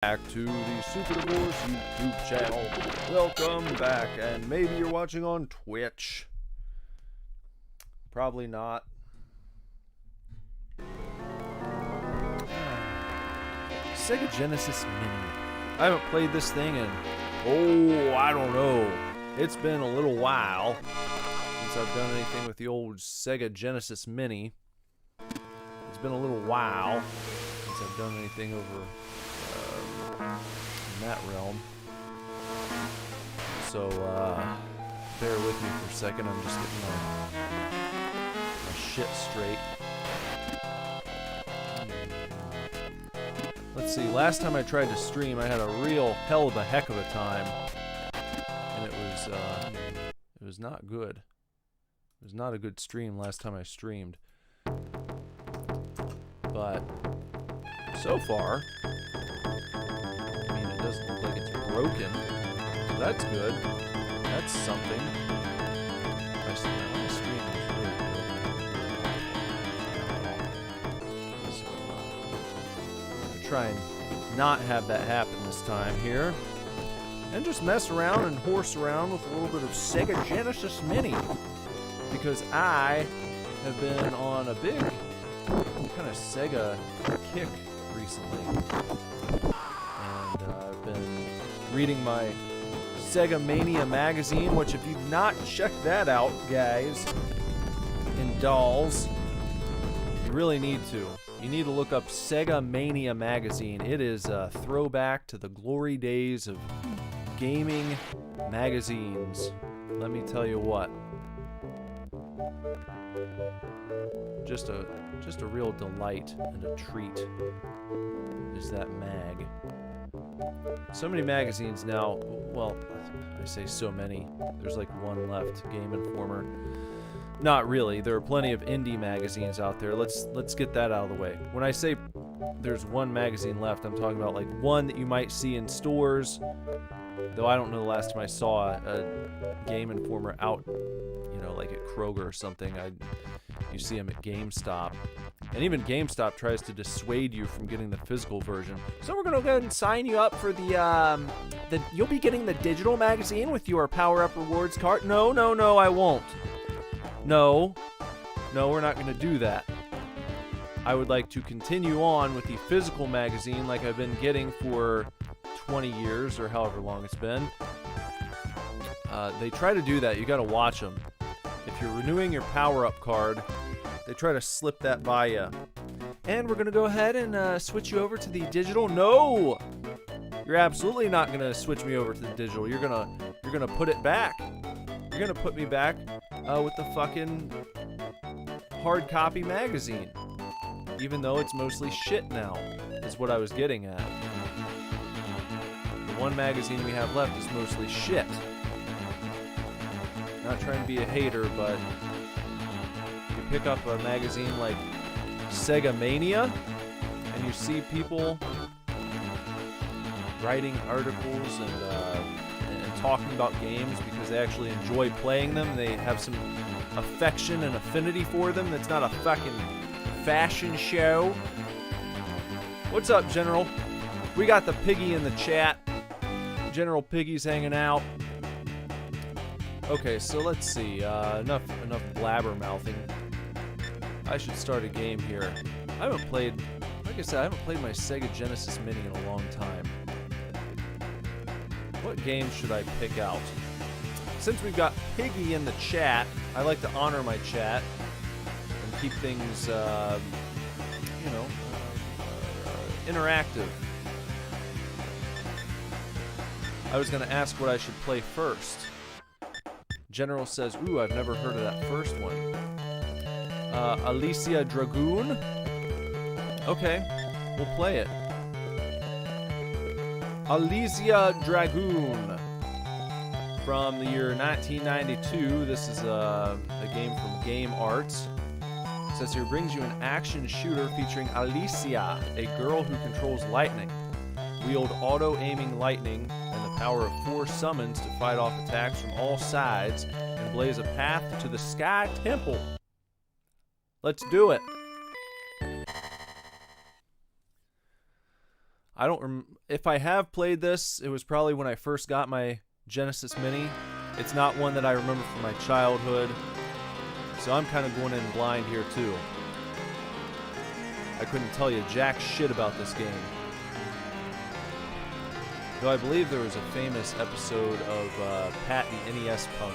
Back to the Super Divorce YouTube channel. Welcome back, and maybe you're watching on Twitch. Probably not. Sega Genesis Mini. I haven't played this thing in, I don't know. It's been a little while since I've done anything with the old Sega Genesis Mini. It's been a little while since I've done anything over in that realm. So, bear with me for a second. I'm just getting my shit straight. Let's see, last time I tried to stream, I had a real hell of a heck of a time. And it was not good. It was not a good stream last time I streamed. But, so far, it doesn't look like it's broken. So that's good. That's something. My stream is really good. So, I'm gonna try and not have that happen this time here. And just mess around and horse around with a little bit of Sega Genesis Mini. Because I have been on a big kind of Sega kick recently. I've been reading my Sega Mania magazine, which if you've not checked that out, guys and dolls, you really need to. You need to look up Sega Mania magazine. It is a throwback to the glory days of gaming magazines. Let me tell you what. Just a real delight and a treat is that mag. So many magazines now. Well, I say so many. There's like one left, Game Informer. Not really. There are plenty of indie magazines out there. Let's get that out of the way. When I say there's one magazine left, I'm talking about like one that you might see in stores. Though I don't know the last time I saw a Game Informer out, you know, like at Kroger or something. You see them at GameStop. And even GameStop tries to dissuade you from getting the physical version. So we're gonna go ahead and sign you up for the you'll be getting the digital magazine with your Power Up Rewards card. No, I won't. No, we're not gonna do that. I would like to continue on with the physical magazine like I've been getting for 20 years or however long it's been. They try to do that. You gotta watch them. If you're renewing your Power Up card, they try to slip that by you. And we're gonna go ahead and switch you over to the digital. No, you're absolutely not gonna switch me over to the digital. You're gonna put it back. You're gonna put me back with the fucking hard copy magazine, even though it's mostly shit now. Is what I was getting at. The one magazine we have left is mostly shit. Not trying to be a hater, but you pick up a magazine like Sega Mania, and you see people writing articles and talking about games because they actually enjoy playing them. They have some affection and affinity for them. It's not a fucking fashion show. What's up, General? We got the piggy in the chat. General Piggy's hanging out. Okay, so let's see. Enough blabber mouthing. I should start a game here. I haven't played, like I said, I haven't played my Sega Genesis Mini in a long time. What game should I pick out? Since we've got Piggy in the chat, I like to honor my chat and keep things, interactive. I was going to ask what I should play first. General says, ooh, I've never heard of that first one. Alicia Dragoon? Okay, we'll play it. Alicia Dragoon. From the year 1992. This is a game from Game Arts. It says here, brings you an action shooter featuring Alicia, a girl who controls lightning. Wield auto-aiming lightning and the power of 4 summons to fight off attacks from all sides and blaze a path to the Sky Temple. Let's do it. I don't if I have played this, it was probably when I first got my Genesis Mini. It's not one that I remember from my childhood. So I'm kind of going in blind here too. I couldn't tell you jack shit about this game. Though I believe there was a famous episode of Pat the NES Punk.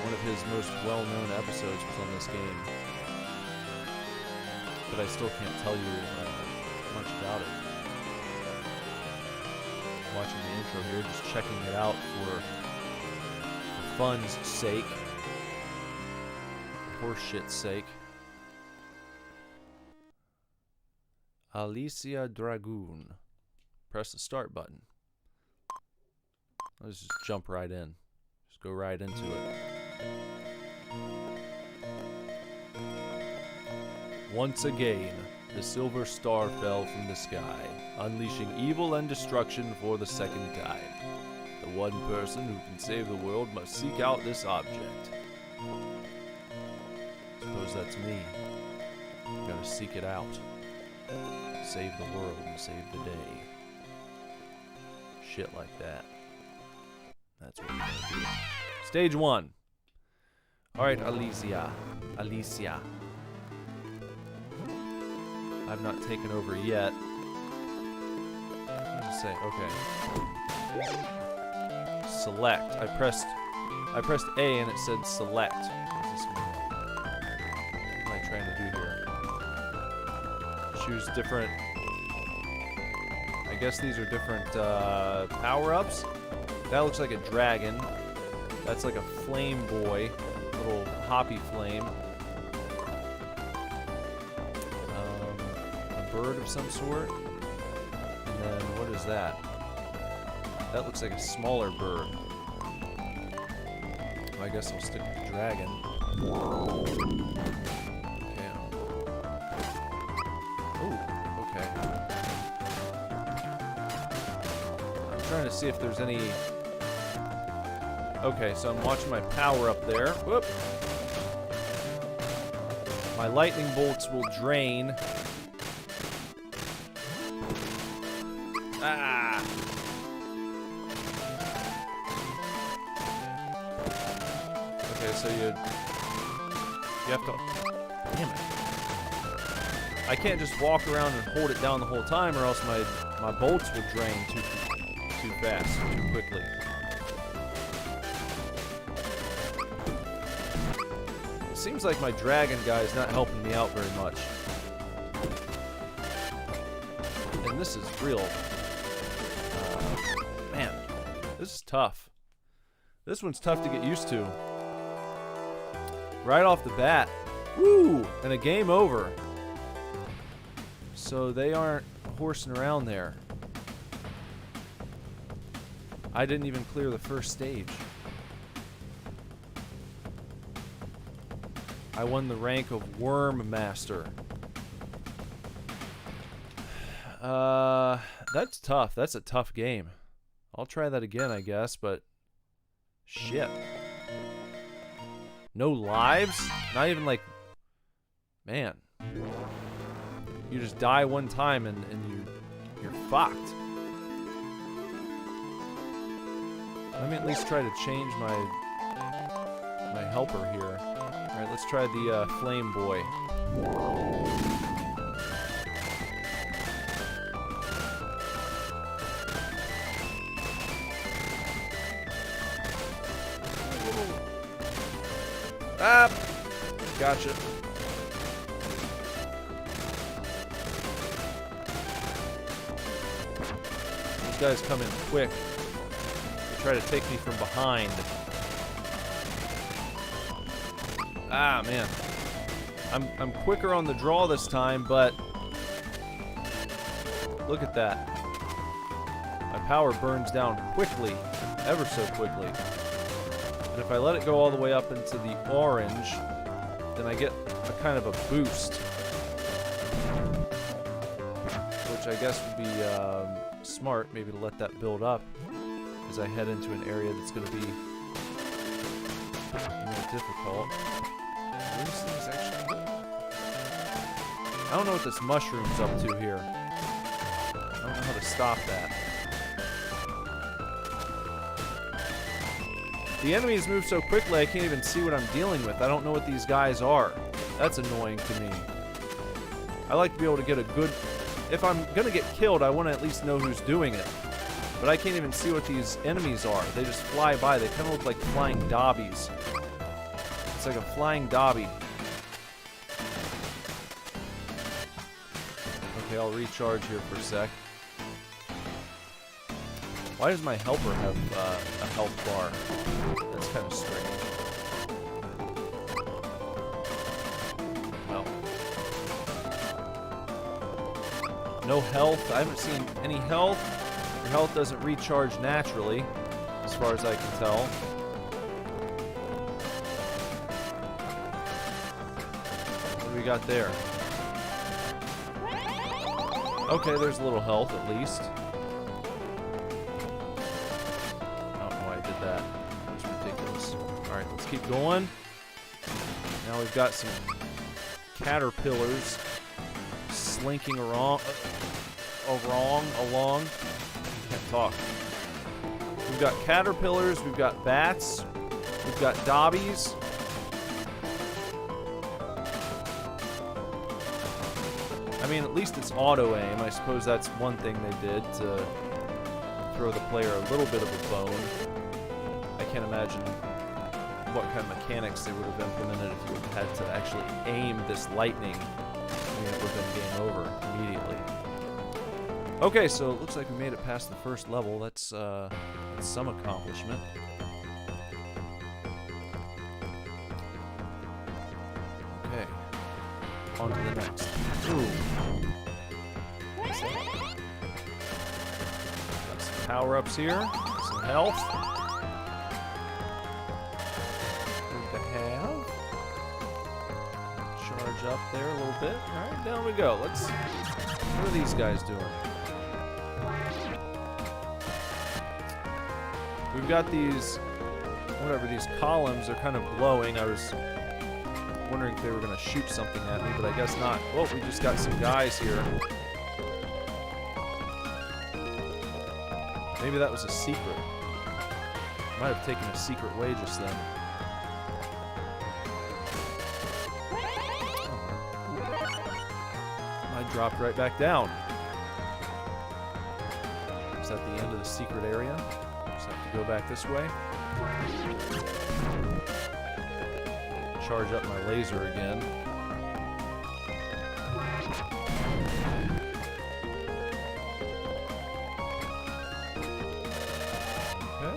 One of his most well-known episodes was on this game. But I still can't tell you much about it. Watching the intro here, just checking it out for fun's sake. Horseshit's sake. Alicia Dragoon. Press the start button. Let's just jump right in. Just go right into it. Once again, the silver star fell from the sky, unleashing evil and destruction for the second time. The one person who can save the world must seek out this object. Suppose that's me. Gotta seek it out. Save the world and save the day. Shit like that. That's what we're gonna do. Stage 1. Alright, Alicia. I've not taken over yet. Let's say, okay. Select. I pressed A and it said select. What am I trying to do here? Choose different. I guess these are different power-ups. That looks like a dragon. That's like a flame boy, little hoppy flame. A bird of some sort. And then what is that? That looks like a smaller bird. I guess I'll stick with the dragon. Okay. Ooh, okay. I'm trying to see if there's any... Okay, so I'm watching my power up there. Whoop! My lightning bolts will drain. Ah! Okay, so you have to... Damn it. I can't just walk around and hold it down the whole time, or else my bolts will drain too fast, too quickly. It seems like my dragon guy is not helping me out very much. And this is real... man, this is tough. This one's tough to get used to. Right off the bat. Woo! And a game over. So they aren't horsing around there. I didn't even clear the first stage. I won the rank of Worm Master. That's tough. That's a tough game. I'll try that again, I guess, but... Shit. No lives? Not even like... Man. You just die one time and you're fucked. Let me at least try to change my helper here. Alright, let's try the Flame Boy. Ah! Gotcha. These guys come in quick. They try to take me from behind. Ah, man. I'm quicker on the draw this time, but look at that. My power burns down quickly, ever so quickly. And if I let it go all the way up into the orange, then I get a kind of a boost. Which I guess would be smart, maybe to let that build up as I head into an area that's going to be more difficult. Are these things actually... I don't know what this mushroom's up to here. don't know how to stop that. The enemies move so quickly I can't even see what I'm dealing with. I don't know what these guys are. That's annoying to me. I like to be able to get a good... If I'm going to get killed, I want to at least know who's doing it. But I can't even see what these enemies are. They just fly by. They kind of look like flying dobbies. It's like a flying dobby. Okay, I'll recharge here for a sec. Why does my helper have a health bar? That's kind of strange. Well. No health. I haven't seen any health. Your health doesn't recharge naturally, as far as I can tell. What do we got there? Okay, there's a little health at least. I don't know why I did that. That's ridiculous. Alright, let's keep going. Now we've got some caterpillars slinking along. Can't talk. We've got caterpillars, we've got bats, we've got dobbies. I mean, at least it's auto-aim. I suppose that's one thing they did to throw the player a little bit of a bone. I can't imagine what kind of mechanics they would have implemented if you had to actually aim this lightning. I mean, it would have been game over immediately. Okay, so it looks like we made it past the first level. That's some accomplishment. Okay. On to the next. Ooh. What's that? Got some power-ups here. Some health. Good to have. Charge up there a little bit. Alright, down we go. What are these guys doing? We've got these, these columns are kind of glowing. I was wondering if they were going to shoot something at me, but I guess not. Well, we just got some guys here. Maybe that was a secret. Might have taken a secret way just then. I dropped right back down. Is that the end of the secret area? Just have to go back this way. Charge up my laser again. Okay.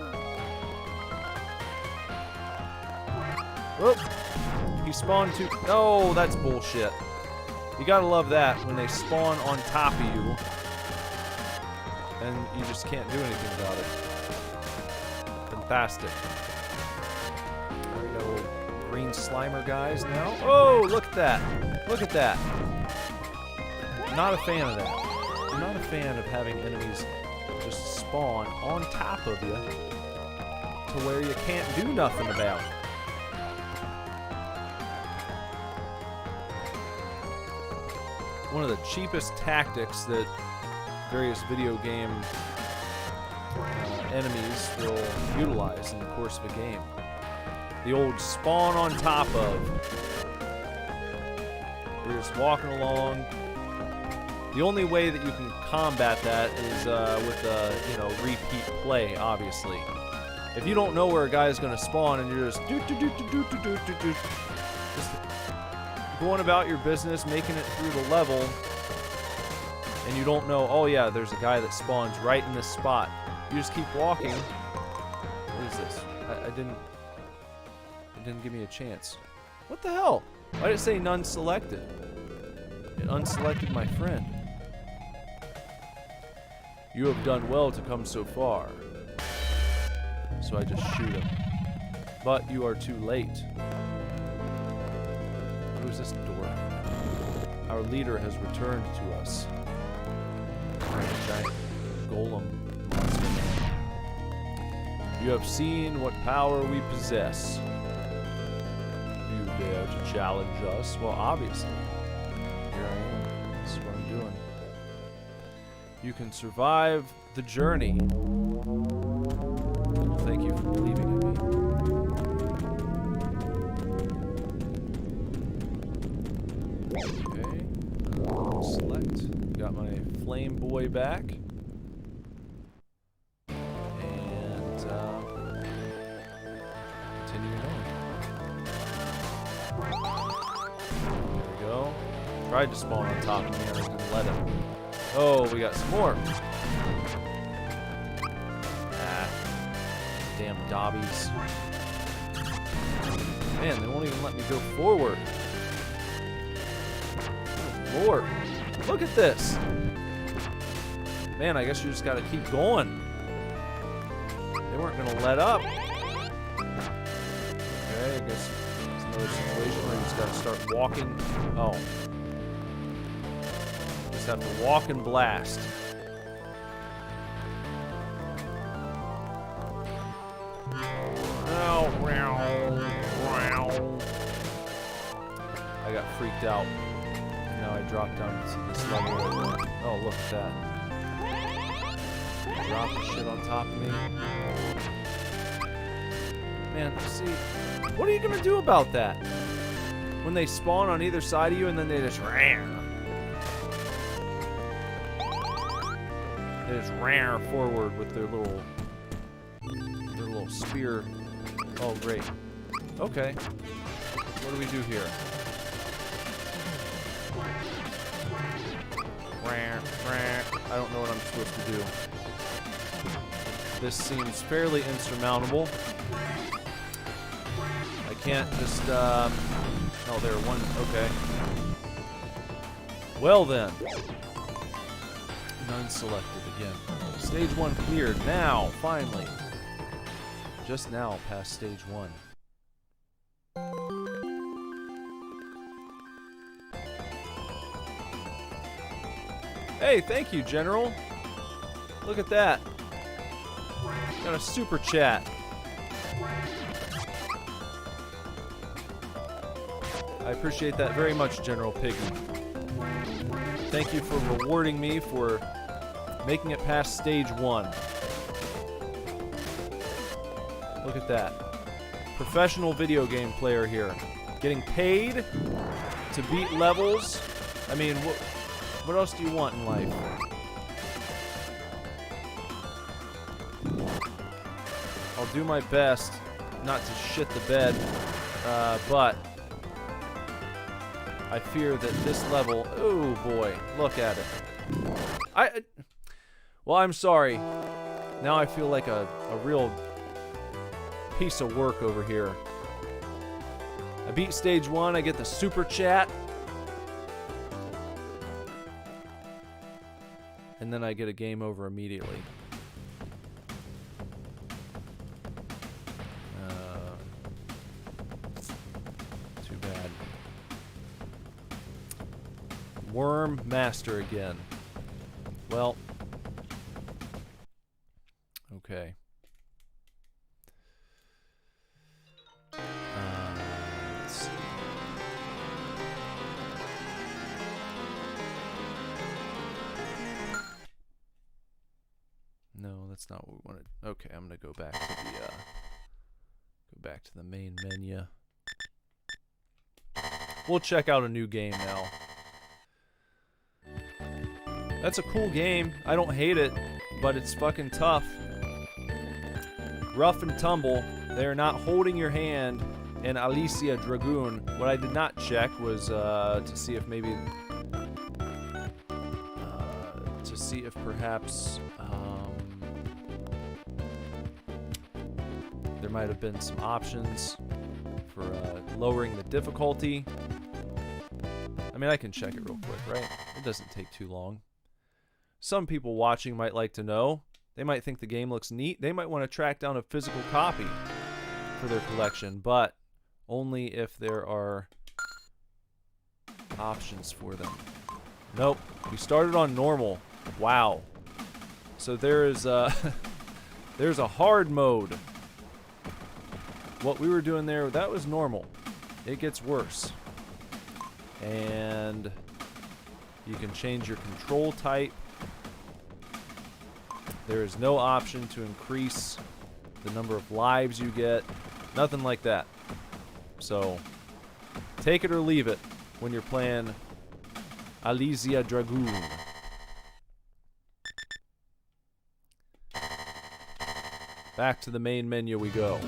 Whoop! He spawned too... Oh, that's bullshit. You gotta love that when they spawn on top of you and you just can't do anything about it. Fantastic. There we go. Green Slimer guys now. Oh, look at that. Look at that. Not a fan of that. I'm not a fan of having enemies just spawn on top of you to where you can't do nothing about it. One of the cheapest tactics that various video game enemies will utilize in the course of a game. The old spawn on top of. You're just walking along. The only way that you can combat that is with repeat play, obviously. If you don't know where a guy is going to spawn and you're just going about your business, making it through the level, and you don't know, oh yeah, there's a guy that spawns right in this spot. You just keep walking. What is this? It didn't give me a chance. What the hell? Why did it say none selected? It unselected my friend. You have done well to come so far. So I just shoot him. But you are too late. Who's this dork? Our leader has returned to us. Giant golem monster. You have seen what power we possess. You dare to challenge us? Well, obviously. Here I am. This is what I'm doing. You can survive the journey. Well, thank you for believing in me. Okay. Select. Got my flame boy back. And continuing on. There we go. Tried to spawn on top of me and I didn't let him. Oh, we got some more. Ah. Damn dobbies. Man, they won't even let me go forward. Good Lord. Look at this. Man, I guess you just gotta keep going. They weren't gonna let up. Okay, I guess it's another situation where you just gotta start walking. Oh. Just have to walk and blast. Oh, I got freaked out. And now I dropped down to this level. Oh, look at that. Drop the shit on top of me. Man, see, what are you gonna do about that? When they spawn on either side of you and then they just ram. They just ram forward with their little spear. Oh, great. Okay. What do we do here? I don't know what I'm supposed to do. This seems fairly insurmountable. I can't just, oh, there, one, okay. Well then. None selected again. Stage 1 cleared. Now, finally. Just now, past stage 1. Hey, thank you, General. Look at that. Got a super chat. I appreciate that very much, General Piggy. Thank you for rewarding me for making it past stage 1. Look at that. Professional video game player here. Getting paid to beat levels. I mean, what else do you want in life? I'll do my best not to shit the bed, but I fear that this level... Oh boy, look at it. Well, I'm sorry. Now I feel like a real piece of work over here. I beat stage 1, I get the super chat. And then I get a game over immediately. Too bad. Worm Master again. Well. Okay. Let's see. No, that's not what we wanted. Okay, I'm gonna go back to the main menu. We'll check out a new game now. That's a cool game. I don't hate it, but it's fucking tough. Rough and tumble. They're not holding your hand in Alicia Dragoon. What I did not check was to see if maybe perhaps there might have been some options for lowering the difficulty. I mean, I can check it real quick, right? It doesn't take too long. Some people watching might like to know. They might think the game looks neat. They might want to track down a physical copy for their collection, but only if there are options for them. Nope. We started on normal. Wow. So there is there's a hard mode. What we were doing there, that was normal. It gets worse. And you can change your control type. There is no option to increase the number of lives you get. Nothing like that. So, take it or leave it when you're playing Alicia Dragoon. Back to the main menu we go.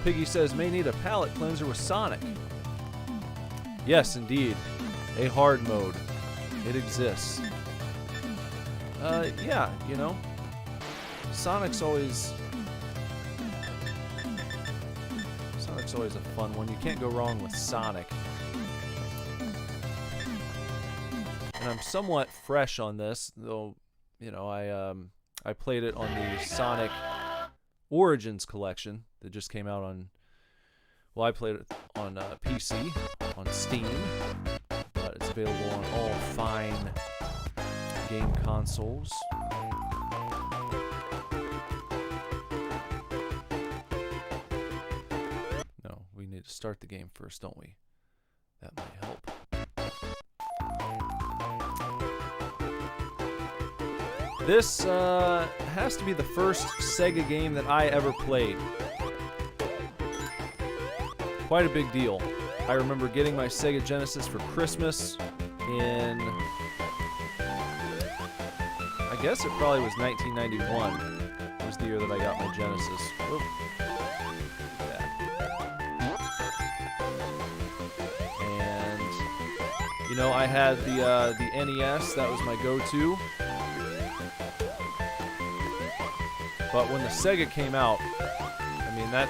Piggy says, may need a palate cleanser with Sonic. Yes, indeed. A hard mode. It exists. Yeah, you know. Sonic's always a fun one. You can't go wrong with Sonic. And I'm somewhat fresh on this, though, you know, I played it on the Sonic Origins collection that just came out on, well, I played it on PC, on Steam, but it's available on all fine game consoles. No, we need to start the game first, don't we? That might help. This has to be the first Sega game that I ever played. Quite a big deal. I remember getting my Sega Genesis for Christmas in, I guess it probably was 1991. It was the year that I got my Genesis. Whoop. And, you know, I had the NES. That was my go-to. But when the Sega came out, I mean, that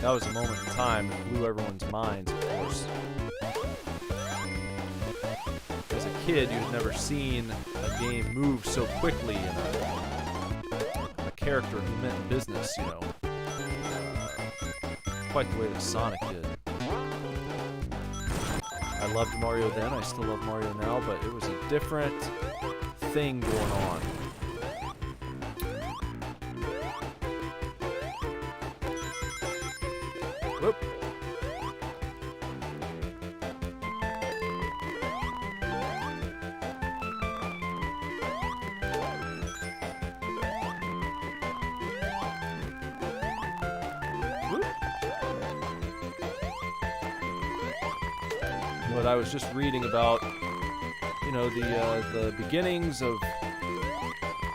was a moment in time that blew everyone's minds, of course. As a kid, you'd never seen a game move so quickly and a character who meant business, you know. Quite the way that Sonic did. I loved Mario then, I still love Mario now, but it was a different thing going on. Whoop. Whoop. But I was just reading about, you know, the beginnings of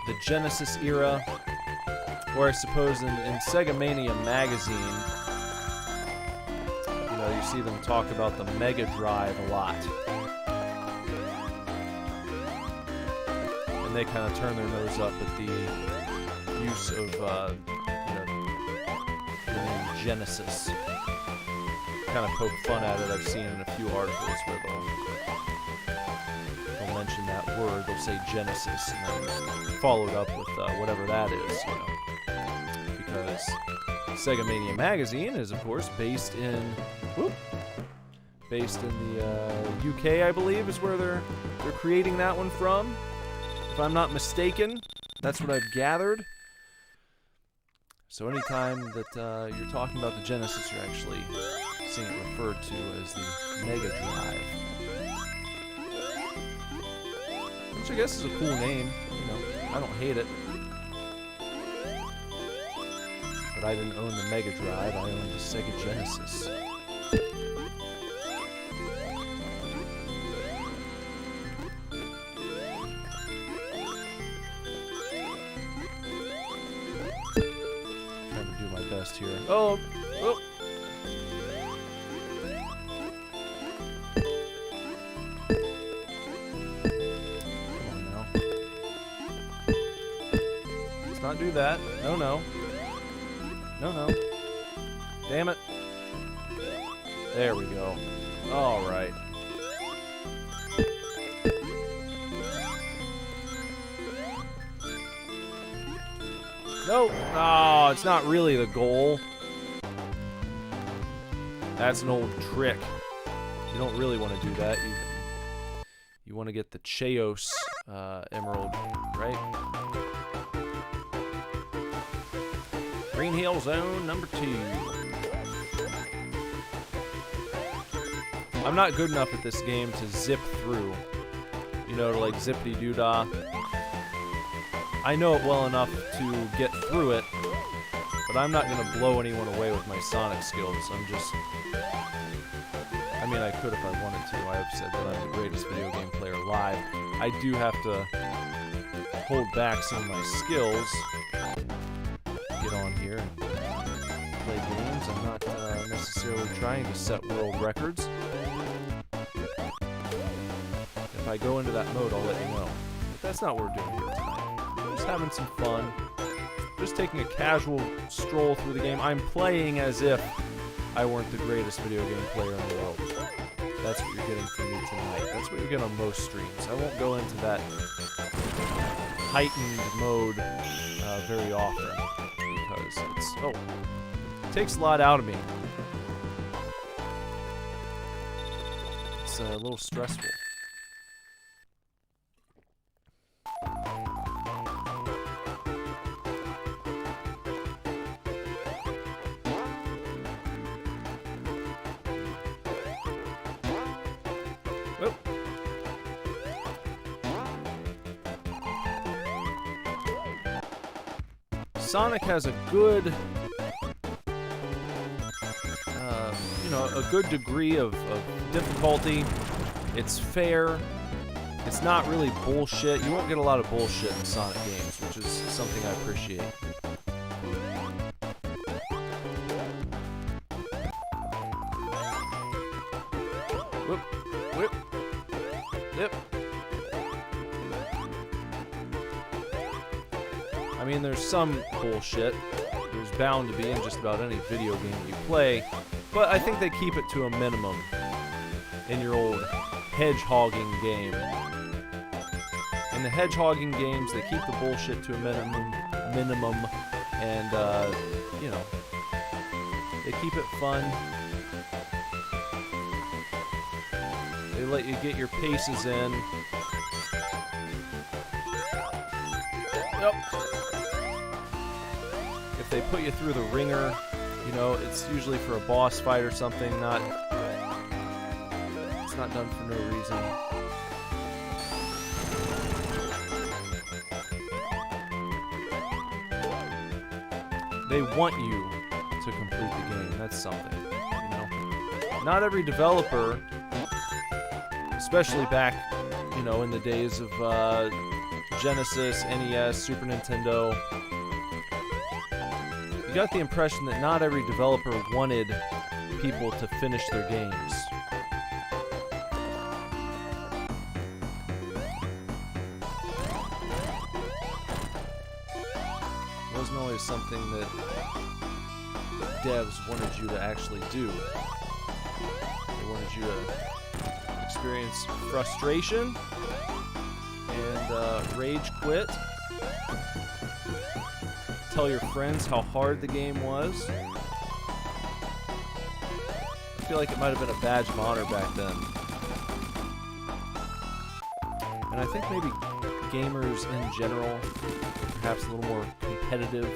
the Genesis era, or I suppose in Sega Mania magazine, you see them talk about the Mega Drive a lot. And they kind of turn their nose up at the use of, you know, the name Genesis. Kind of poke fun at it. I've seen in a few articles where they'll mention that word. They'll say Genesis and then follow it up with whatever that is, you know. Because Sega Mania magazine is, of course, based in the UK, I believe, is where they're creating that one from. If I'm not mistaken, that's what I've gathered. So anytime that you're talking about the Genesis, you're actually seeing it referred to as the Mega Drive. Which I guess is a cool name, you know. I don't hate it. But I didn't own the Mega Drive, I owned the Sega Genesis. Trying to do my best here. Oh! Oh! Come on now. Let's not do that. No, no. No, no. Damn it. There we go. Alright. Nope. Oh, it's not really the goal. That's an old trick. You don't really want to do that. You want to get the Chaos Emerald, right? Green Hill Zone number 2. I'm not good enough at this game to zip through. You you know, to like zippity-doo-dah. I know it well enough to get through it, but I'm not going to blow anyone away with my Sonic skills. I mean, I could if I wanted to. I have said that I'm the greatest video game player alive. I do have to hold back some of my skills. Get on here and play games. I'm not necessarily trying to set world records. If I go into that mode, I'll let you know. But that's not what we're doing here tonight. We're just having some fun. Just taking a casual stroll through the game. I'm playing as if I weren't the greatest video game player in the world. That's what you're getting from me tonight. That's what you're getting on most streams. I won't go into that heightened mode very often because it takes a lot out of me. It's a little stressful. Sonic has a good, a good degree of difficulty. It's fair. It's not really bullshit. You won't get a lot of bullshit in Sonic games, which is something I appreciate. Whoop, whip, yep. I mean, there's some bullshit. There's bound to be in just about any video game you play, but I think they keep it to a minimum in your old hedgehogging game. In the hedgehogging games, they keep the bullshit to a minimum, and they keep it fun. They let you get your paces in. Yep. If they put you through the ringer, it's usually for a boss fight or something, it's not done for no reason. They want you to complete the game, that's something, Not every developer, especially back, in the days of Genesis, NES, Super Nintendo, you got the impression that not every developer wanted people to finish their games. It wasn't always something that devs wanted you to actually do. They wanted you to experience frustration and rage quit. Tell your friends how hard the game was. I feel like it might have been a badge of honor back then. And I think maybe gamers in general, perhaps a little more competitive,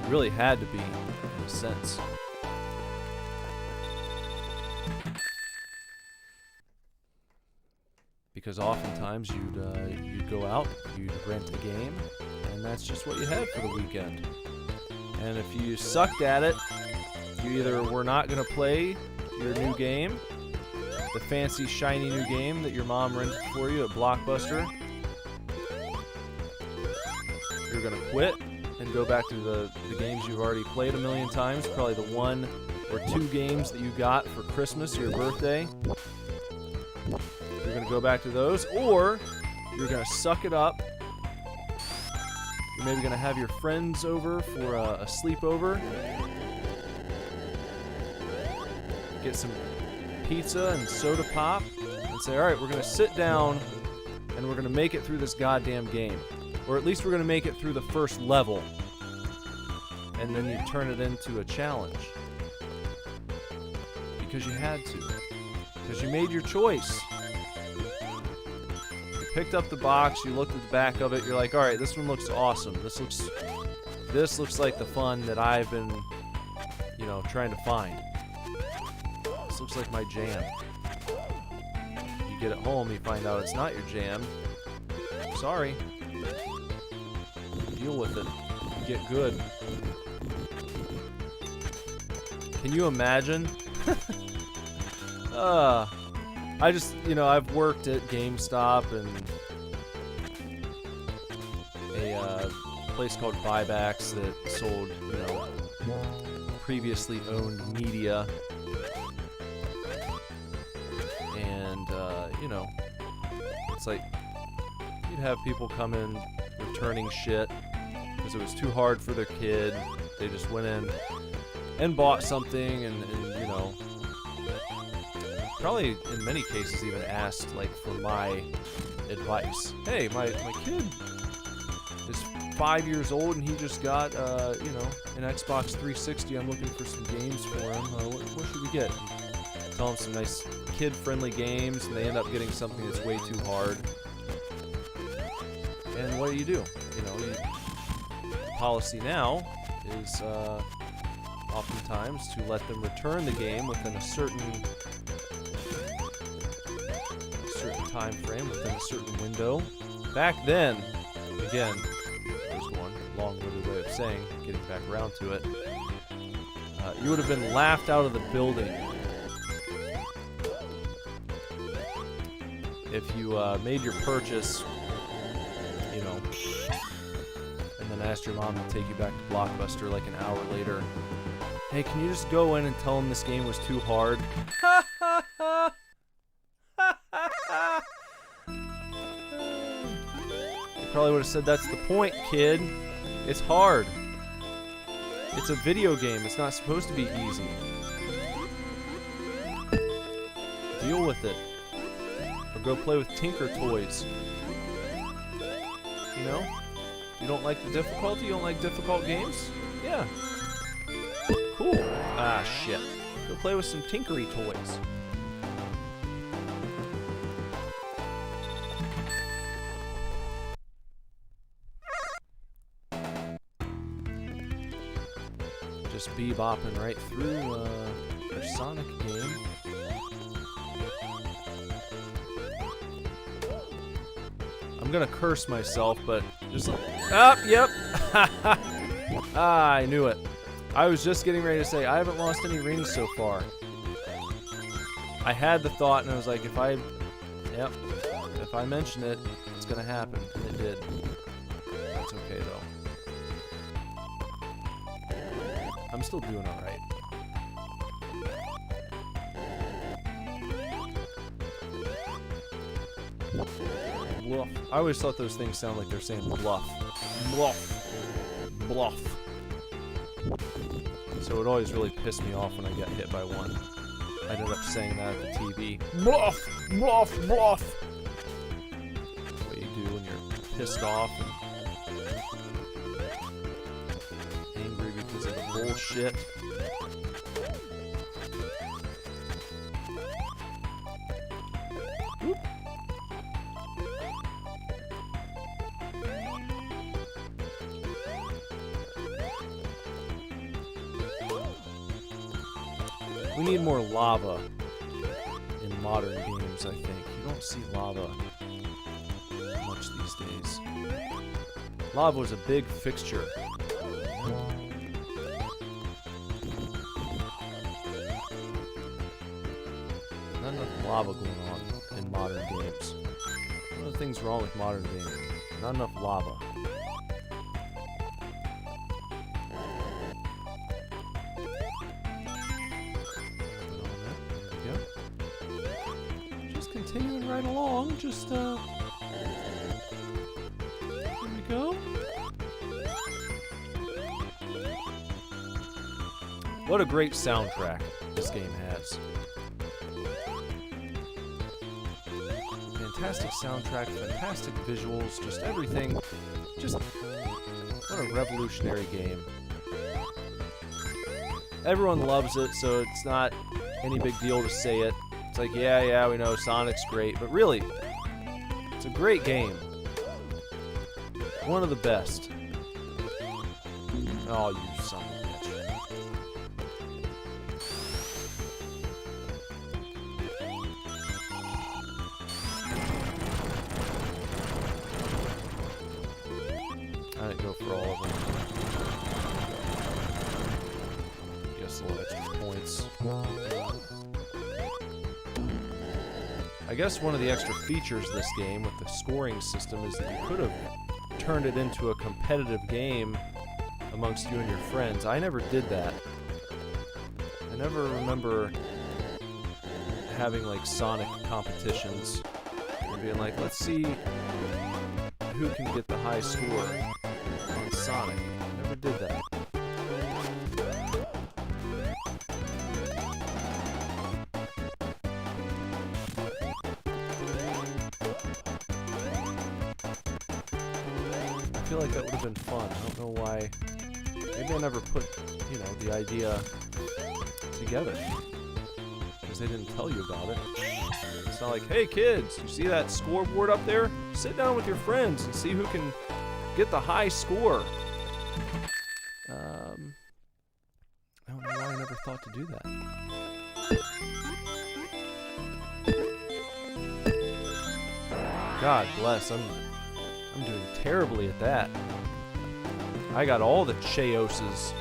really had to be, in a sense. Because oftentimes you'd go out, you'd rent the game, and that's just what you had for the weekend. And if you sucked at it, you either were not going to play your new game, the fancy shiny new game that your mom rented for you at Blockbuster. You're going to quit and go back to the games you've already played a million times, probably the 1 or 2 games that you got for Christmas or your birthday. You're going to go back to those, or you're going to suck it up. You're maybe going to have your friends over for a sleepover. Get some pizza and soda pop and say, all right, we're going to sit down and we're going to make it through this goddamn game. Or at least we're going to make it through the first level. And then you turn it into a challenge. Because you had to. Because you made your choice. Picked up the box, you looked at the back of it, you're like, alright, this one looks awesome. This looks like the fun that I've been, trying to find. This looks like my jam. you get it home, you find out it's not your jam. Sorry. Deal with it. Get good. Can you imagine? I just, you know, I've worked at GameStop and a place called Buybacks that sold, you know, previously owned media. And, you know, it's like you'd have people come in returning shit because it was too hard for their kid. They just went in and bought something and you know, probably in many cases even asked, like, for my advice. Hey, my kid is 5 years old and he just got, you know, an Xbox 360. I'm looking for some games for him. What should we get? And tell him some nice kid-friendly games, and they end up getting something that's way too hard. And what do? You know, the policy now is oftentimes to let them return the game within a certain time frame, within a certain window. Back then, again, there's one long-winded way of saying, getting back around to it, you would have been laughed out of the building if you made your purchase, you know, and then asked your mom to take you back to Blockbuster like an hour later. Hey, can you just go in and tell him this game was too hard? You probably would have said, that's the point, kid. It's hard. It's a video game. It's not supposed to be easy. Deal with it. Or go play with Tinker Toys. You know? You don't like the difficulty? You don't like difficult games? Yeah. Cool. Ah, shit. Go play with some Tinkery Toys. Just bebopping right through their Sonic game. I'm gonna curse myself, but just... Ah, yep! Ah, I knew it. I was just getting ready to say, I haven't lost any rings so far. I had the thought, and I was like, if I mention it, it's gonna happen. And it did. That's okay, though. I'm still doing alright. Bluff. I always thought those things sound like they're saying bluff. Bluff. Bluff. So it always really pissed me off when I got hit by one. I ended up saying that at the TV. Bluff! Bluff! Bluff! What you do when you're pissed off and angry because of the bullshit. Oop. We need more lava in modern games, I think. You don't see lava much these days. Lava was a big fixture. Not enough lava going on in modern games. One of the things wrong with modern gaming. Not enough lava. Continuing right along, just, here we go. What a great soundtrack this game has. Fantastic soundtrack, fantastic visuals, just everything. Just, what a revolutionary game. Everyone loves it, so it's not any big deal to say it. It's like, yeah, we know Sonic's great, but really, it's a great game. One of the best. Oh, you son of a bitch. for all of them. Guess a lot of extra points. I guess one of the extra features of this game with the scoring system is that you could have turned it into a competitive game amongst you and your friends. I never did that. I never remember having like Sonic competitions and being like, let's see who can get the high score on Sonic. I never did that. I feel like that would have been fun. I don't know why. Maybe I never put, you know, the idea together. Because they didn't tell you about it. It's not like, hey kids, you see that scoreboard up there? Sit down with your friends and see who can get the high score. I don't know why I never thought to do that. God bless, I'm doing terribly at that. I got all the Cheoses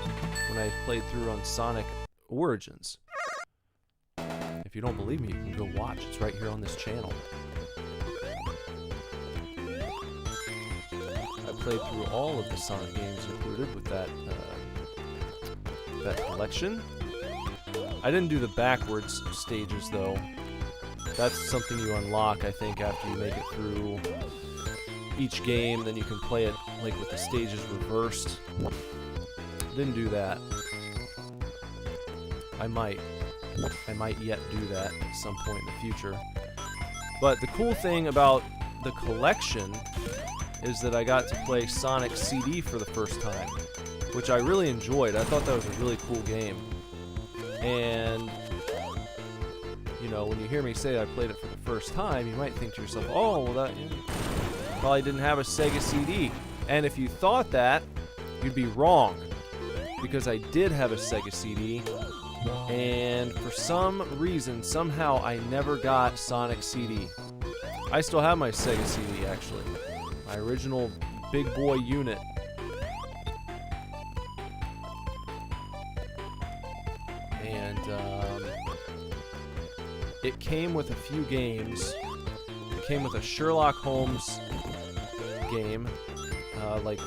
when I played through on Sonic Origins. If you don't believe me, you can go watch. It's right here on this channel. I played through all of the Sonic games included with that that collection. I didn't do the backwards stages though. That's something you unlock, I think, after you make it through each game. Then you can play it like with the stages reversed. Didn't do that. I might yet do that at some point in the future. But the cool thing about the collection is that I got to play Sonic CD for the first time, which I really enjoyed. I thought that was a really cool game. And, you know, when you hear me say I played it for the first time, you might think to yourself, oh, well, that probably didn't have a Sega CD. And if you thought that, you'd be wrong. Because I did have a Sega CD, and for some reason, somehow, I never got Sonic CD. I still have my Sega CD, actually. My original big boy unit. And, it came with a few games. It came with a Sherlock Holmes game, like,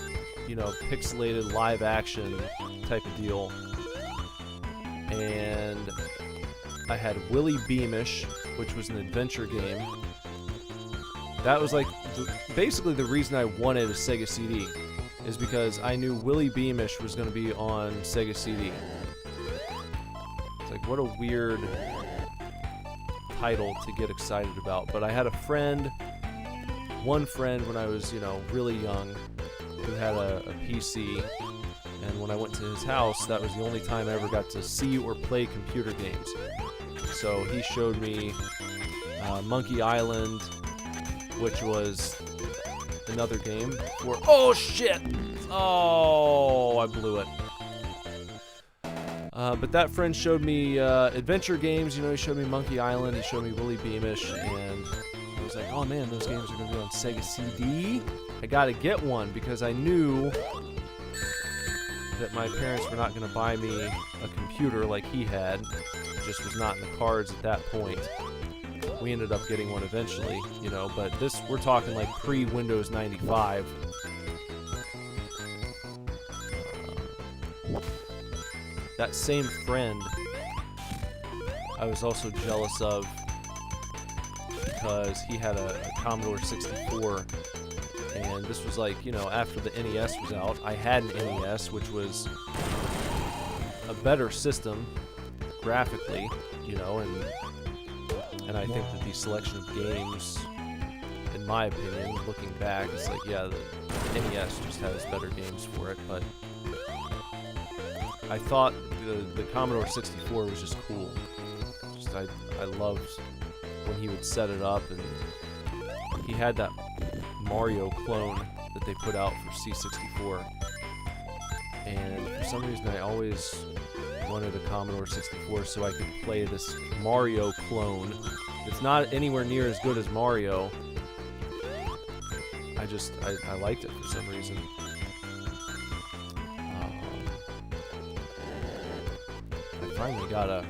you know, pixelated live action type of deal. And I had Willy Beamish, which was an adventure game. That was like basically the reason I wanted a Sega CD, is because I knew Willy Beamish was going to be on Sega CD. It's like, what a weird title to get excited about. But I had a friend, one friend when I was, you know, really young, who had a PC. And when I went to his house, that was the only time I ever got to see or play computer games. So he showed me Monkey Island, which was another game for... Oh, shit! Oh, I blew it. But that friend showed me adventure games. You know, he showed me Monkey Island, he showed me Willy Beamish, and I was like, oh man, those games are going to be on Sega CD? I got to get one, because I knew that my parents were not going to buy me a computer like he had. It just was not in the cards at that point. We ended up getting one eventually, you know, but this, we're talking like pre-Windows 95. That same friend, I was also jealous of because he had a Commodore 64. And this was like, you know, after the NES was out. I had an NES, which was a better system graphically, you know, and I think that the selection of games, in my opinion, looking back, it's like, yeah, the NES just has better games for it, but I thought the Commodore 64 was just cool. Just I loved when he would set it up, and he had that Mario clone that they put out for C64, and for some reason I always wanted a Commodore 64 so I could play this Mario clone. It's not anywhere near as good as Mario. I liked it for some reason. finally got a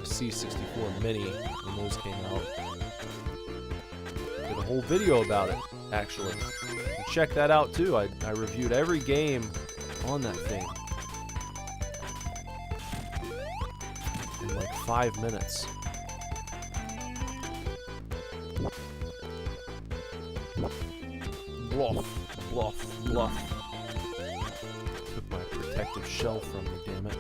C64 Mini when those came out. Did a whole video about it, actually. And check that out too. I reviewed every game on that thing in like 5 minutes. Bluff, bluff, bluff. Took my protective shell from me, damn it.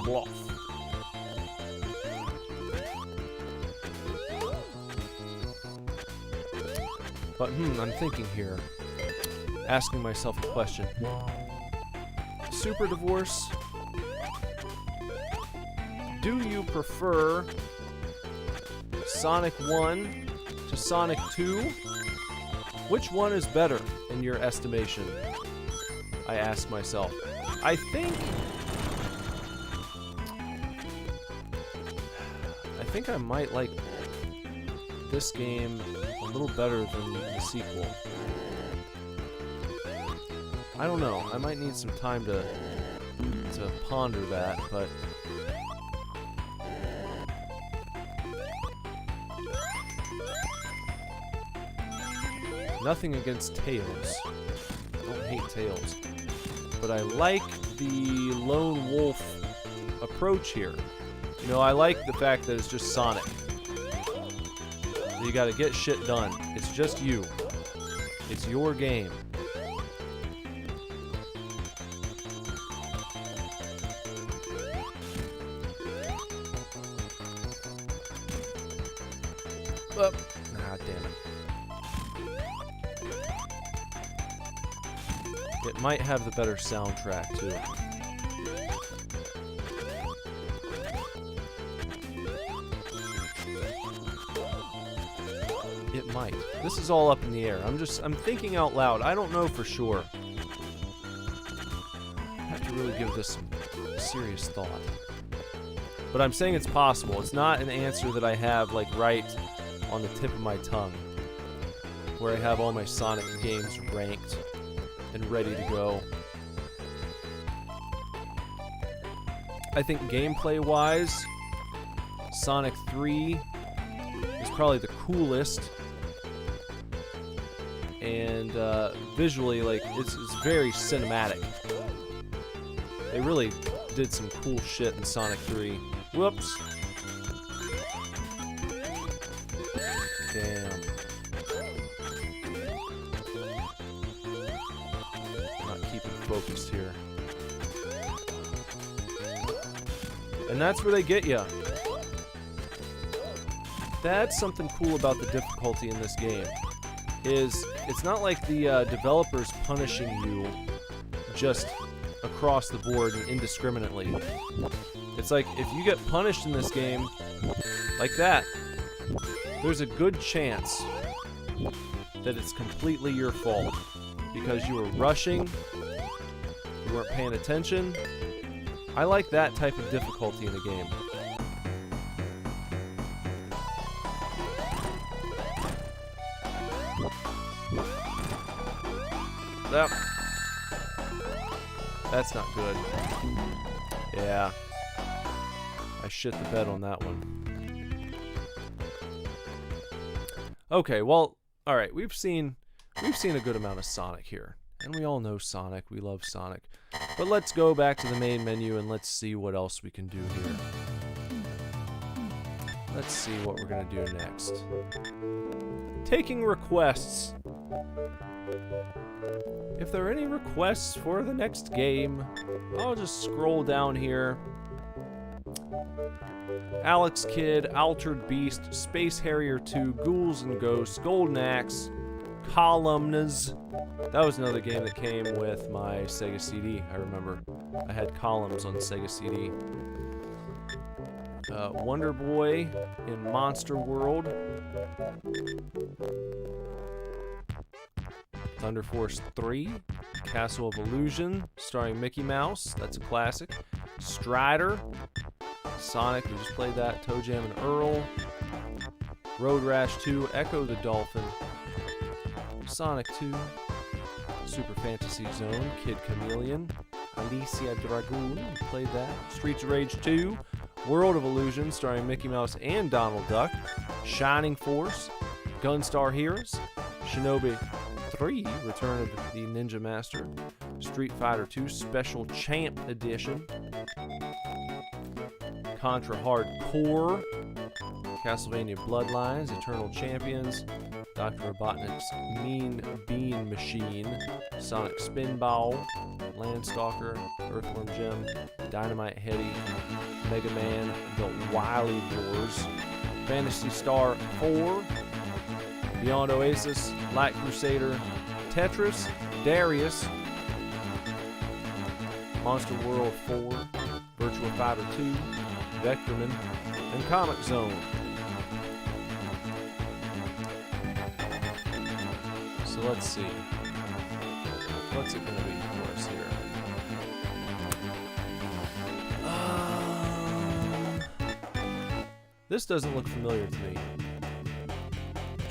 Bluff. But I'm thinking here, asking myself a question. Super Divorce, do you prefer Sonic 1 to Sonic 2? Which one is better in your estimation? I ask myself. I think I might like this game a little better than the sequel. I don't know. I might need some time to ponder that, but nothing against Tails. I don't hate Tails. But I like the lone wolf approach here. You know, I like the fact that it's just Sonic. You gotta get shit done. It's just you. It's your game. Damn it. It might have the better soundtrack, too. It might. This is all up in the air. I'm thinking out loud. I don't know for sure. I have to really give this some serious thought. But I'm saying it's possible. It's not an answer that I have, like, right on the tip of my tongue, where I have all my Sonic games ranked and ready to go. I think gameplay-wise, Sonic 3 is probably the coolest, and visually, like, it's very cinematic. They really did some cool shit in Sonic 3. Whoops. Damn. Not keeping focused here. And that's where they get ya. That's something cool about the difficulty in this game. Is it's not like the developers punishing you just across the board and indiscriminately. It's like if you get punished in this game like that, there's a good chance that it's completely your fault because you were rushing, you weren't paying attention. I like that type of difficulty in a game. That's not good. Yeah. I shit the bed on that one. Okay, well, alright, we've seen a good amount of Sonic here. And we all know Sonic, we love Sonic. But let's go back to the main menu and let's see what else we can do here. Let's see what we're gonna do next. Taking requests. If there are any requests for the next game, I'll just scroll down here. Alex Kidd, Altered Beast, Space Harrier 2, Ghouls and Ghosts, Golden Axe, Columns. That was another game that came with my Sega CD, I remember. I had Columns on Sega CD. Wonder Boy in Monster World. Thunder Force 3, Castle of Illusion, starring Mickey Mouse. That's a classic. Strider, Sonic, we just played that. Toe Jam and Earl. Road Rash 2, Echo the Dolphin. Sonic 2, Super Fantasy Zone, Kid Chameleon, Alicia Dragoon, played that. Streets of Rage 2, World of Illusion, starring Mickey Mouse and Donald Duck, Shining Force, Gunstar Heroes, Shinobi 3, Return of the Ninja Master, Street Fighter 2 Special Champ Edition, Contra Hardcore, Castlevania Bloodlines, Eternal Champions, Dr. Robotnik's Mean Bean Machine, Sonic Spinball, Landstalker, Earthworm Jim, Dynamite Headdy, Mega Man, The Wily Wars, Phantasy Star 4, Beyond Oasis, Light Crusader, Tetris, Darius, Monster World 4, Virtua Fighter 2, Vectorman, and Comic Zone. So let's see. What's it going to be for us here? This doesn't look familiar to me.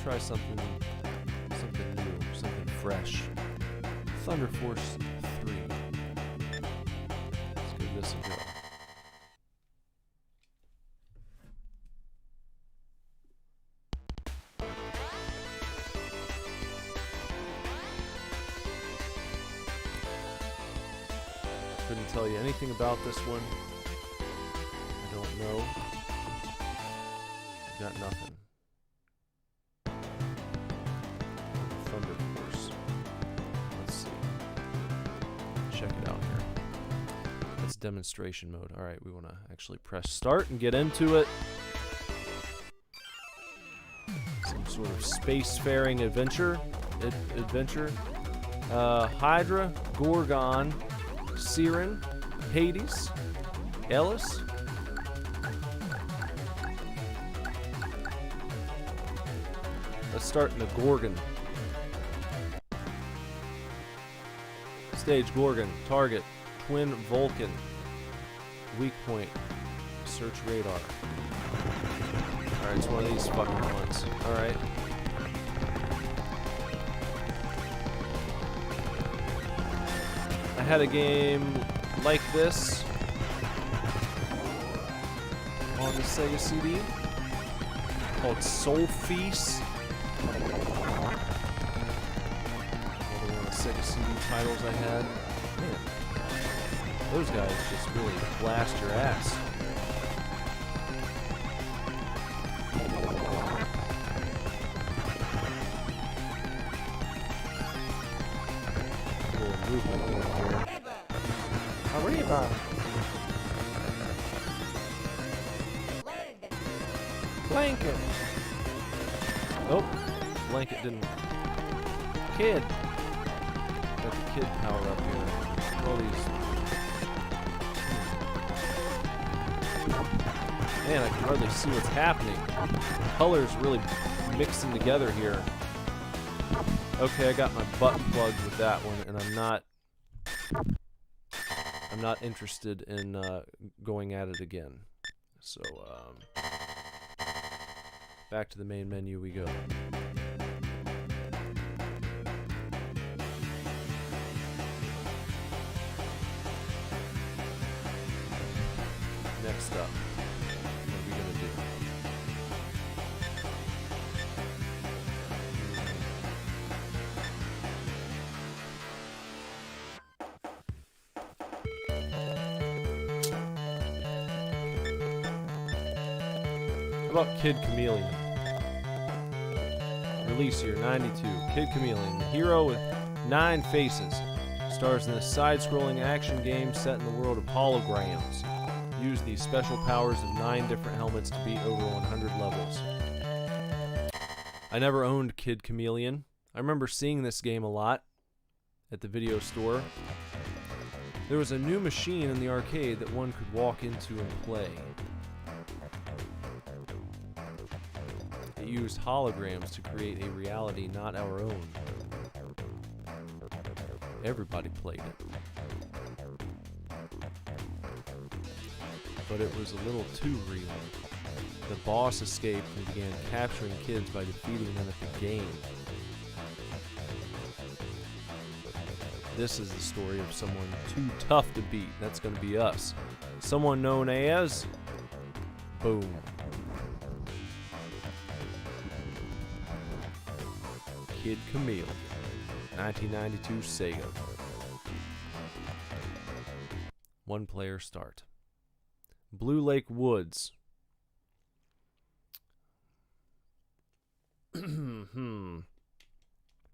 Try something new, something fresh. Thunder Force 3. Let's give this a go. Couldn't tell you anything about this one. I don't know. I've got nothing. Thunder Force. Let's see. Check it out here. That's demonstration mode. Alright, we want to actually press start and get into it. Some sort of spacefaring adventure. Hydra, Gorgon, Siren, Hades, Ellis. Let's start in the Gorgon. Stage Gorgon. Target. Twin Vulcan. Weak point. Search radar. Alright, it's one of these fucking ones. Alright. I had a game like this on the Sega CD called Soul Feast. Another one of the Sega CD titles I had. Man, those guys just really blast your ass. A little movement over here. Arriba! Blanket! Oh, blanket didn't. Kid! Got the kid power up here. All these. Man, I can hardly see what's happening. Colors really mixing together here. Okay, I got my butt plugged with that one, and I'm not interested in going at it again. So, back to the main menu we go. Next up, what are we gonna do? How about Kid Chameleon? Release year 92. Kid Chameleon, the hero with 9 faces, stars in this side-scrolling action game set in the world of holograms. Use the special powers of 9 different helmets to beat over 100 levels. I never owned Kid Chameleon. I remember seeing this game a lot at the video store. There was a new machine in the arcade that one could walk into and play. It used holograms to create a reality not our own. Everybody played it. But it was a little too real. The boss escaped and began capturing kids by defeating them at the game. This is the story of someone too tough to beat. That's going to be us. Someone known as... Boom. Kid Chameleon. 1992 Sega. 1-player start. Blue Lake Woods.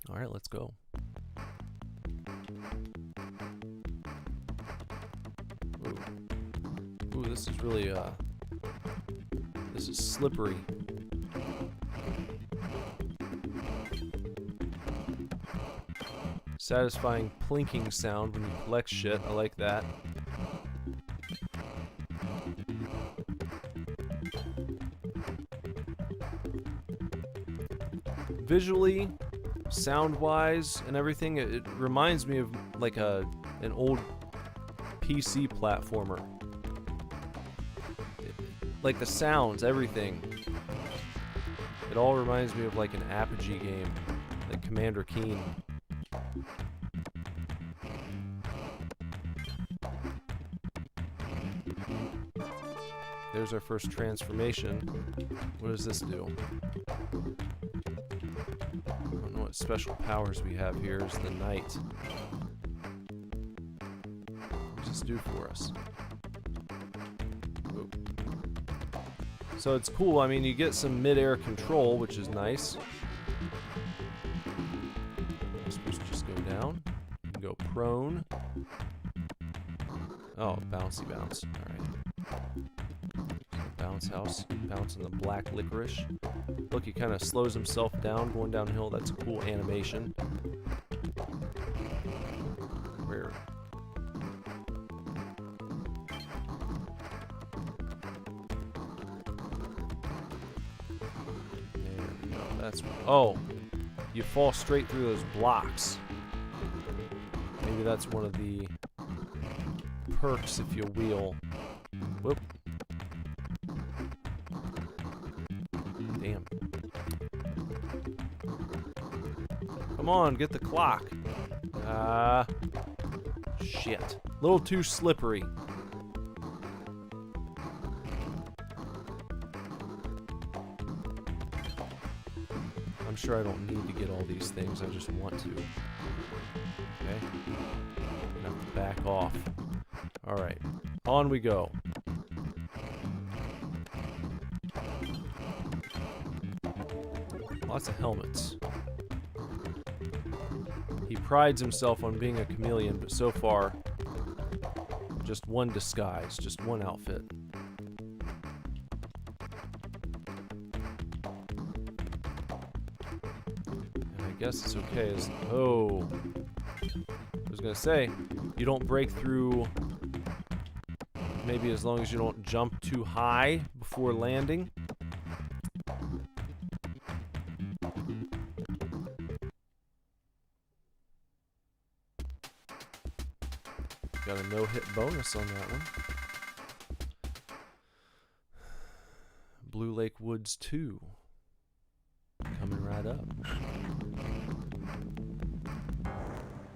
Alright, let's go. Ooh, this is really, this is slippery. Satisfying plinking sound when you collect shit. I like that. Visually, sound-wise, and everything, it reminds me of like an old PC platformer. Like the sounds, everything. It all reminds me of like an Apogee game, like Commander Keen. There's our first transformation. What does this do? I don't know what special powers we have here. Is the knight. What does this do for us? Ooh. So it's cool. I mean, you get some mid-air control, which is nice. I'm supposed to just go down. You can go prone. Oh, bouncy bounce. Alright. Bounce house. Bounce in the black licorice. Look, he kind of slows himself down going downhill. That's a cool animation. Where? There we go. That's... Oh! You fall straight through those blocks. Maybe that's one of the perks if you wheel. Whoop. Damn. Come on, get the clock. Shit. A little too slippery. I'm sure I don't need to get all these things, I just want to. Okay. I'm gonna have to back off. Alright. On we go. Lots of helmets. He prides himself on being a chameleon, but so far, just one disguise, just one outfit. And I guess it's okay as... Oh! I was gonna say, you don't break through... Maybe as long as you don't jump too high before landing. Got a no-hit bonus on that one. Blue Lake Woods 2. Coming right up.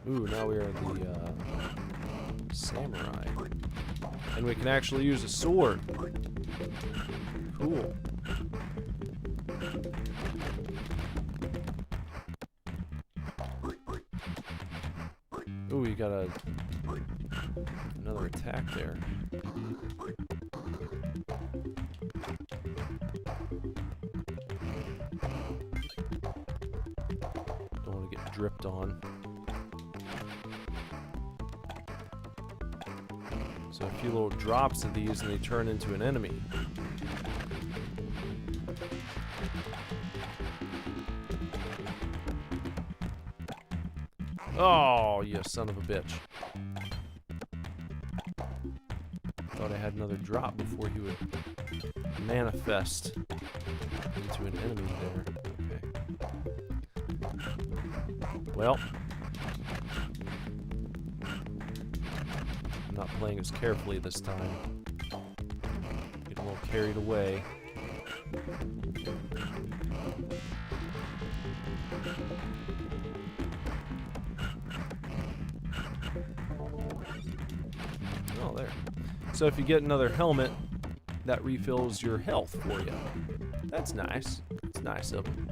Ooh, now we are the samurai. And we can actually use a sword. Cool. Ooh, you got another attack there. Don't want to get dripped on. So a few little drops of these and they turn into an enemy. Oh, you son of a bitch. Thought I had another drop before he would manifest into an enemy there. Okay. Well, I'm not playing as carefully this time. Getting a little carried away. Oh, there. So if you get another helmet, that refills your health for you. That's nice. It's nice of them.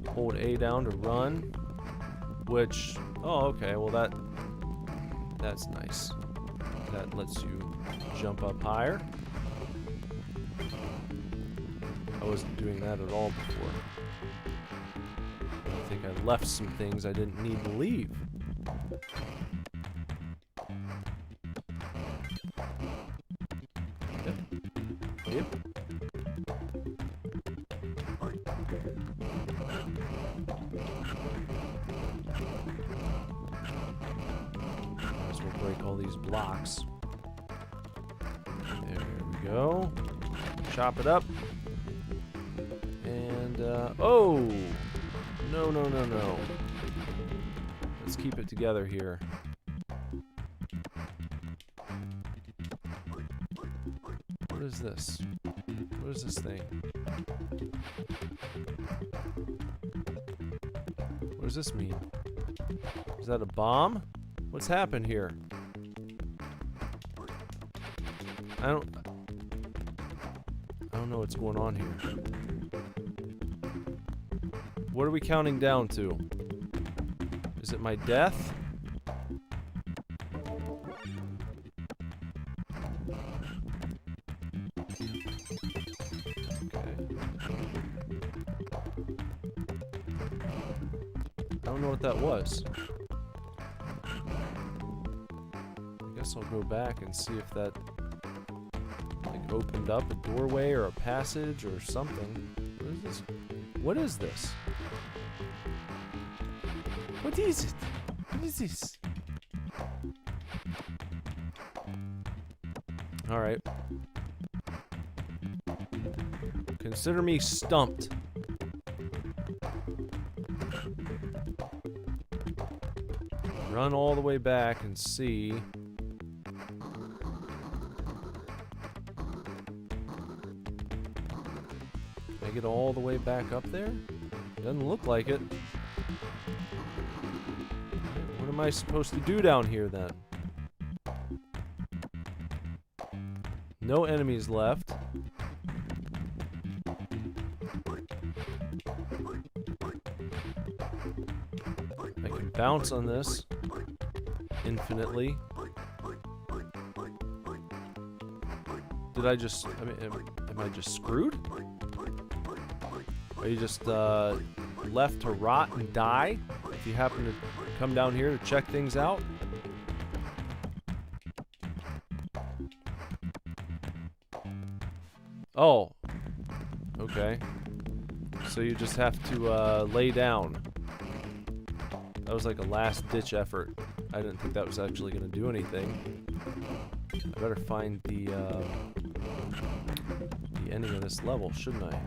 Hold A down to run, which, oh, okay, well that's nice. That lets you jump up higher. I wasn't doing that at all before. I think I left some things I didn't need to leave. Yep. Might as well break all these blocks. There we go. Chop it up. And, oh! No, no, no, no. Let's keep it together here. What is this? What is this thing? What does this mean? Is that a bomb? What's happened here? I don't know what's going on here. What are we counting down to? Is it my death? I don't know what that was. I guess I'll go back and see if that like opened up a doorway or a passage or something. What is this? What is this? What is it? What is this? All right. Consider me stumped. Run all the way back and see. Can I get all the way back up there? Doesn't look like it. What am I supposed to do down here then? No enemies left. I can bounce on this infinitely. Did I just, I mean, am I just screwed? Are you just left to rot and die if you happen to come down here to check things out? Oh, okay. So you just have to lay down. That was like a last-ditch effort. I didn't think that was actually going to do anything. I better find the ending of this level, shouldn't I?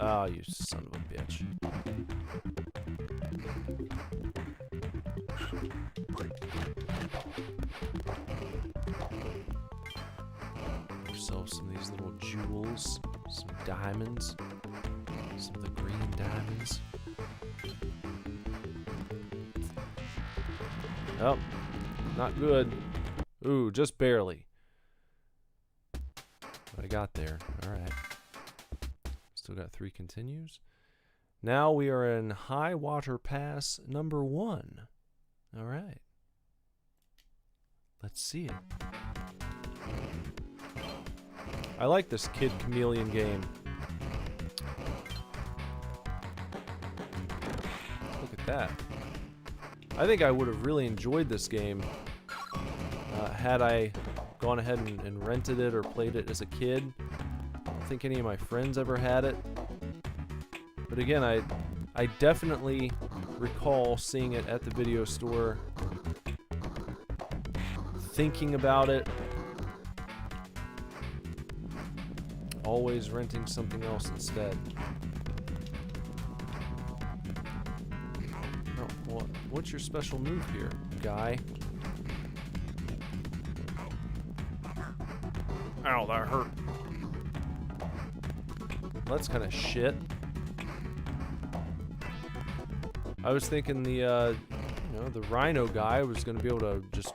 Ah, you son of a bitch. Ourselves some of these little jewels, some diamonds, some of the green diamonds. Oh, not good. Ooh, just barely. But I got there. Alright. Still got 3 continues. Now we are in High Water Pass number 1. Alright. Let's see it. I like this Kid Chameleon game. Look at that. I think I would have really enjoyed this game had I gone ahead and rented it or played it as a kid. I don't think any of my friends ever had it. But again, I definitely recall seeing it at the video store, thinking about it, always renting something else instead. Oh, what's your special move here, guy? Ow, that hurt. That's kind of shit. I was thinking the, you know, the rhino guy was going to be able to just